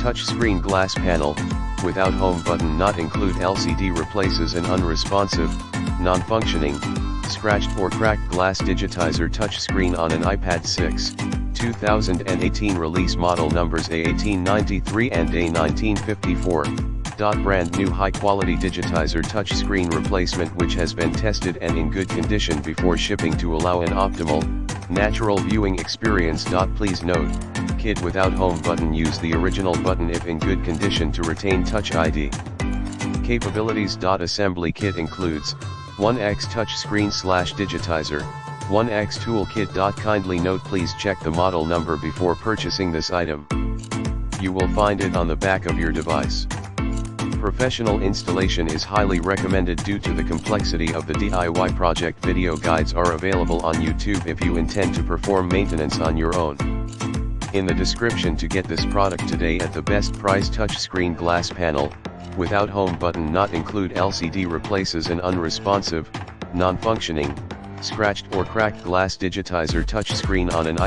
touchscreen glass panel, without home button not include LCD replaces an unresponsive, non-functioning, scratched or cracked glass Digitizer touchscreen on an iPad 6, 2018 release model numbers A1893 and A1954. Brand new high-quality Digitizer touchscreen replacement which has been tested and in good condition before shipping to allow an optimal, natural viewing experience. Please note, kit without home button use the original button if in good condition to retain Touch ID. Capabilities. Assembly kit includes 1x touchscreen / Digitizer, 1x toolkit. Kindly note please check the model number before purchasing this item. You will find it on the back of your device. Professional installation is highly recommended due to the complexity of the DIY project. Video guides are available on YouTube if you intend to perform maintenance on your own. In the description to get this product today at the best price. Touchscreen glass panel, without home button not include LCD replaces an unresponsive, non-functioning, scratched or cracked glass Digitizer touchscreen on an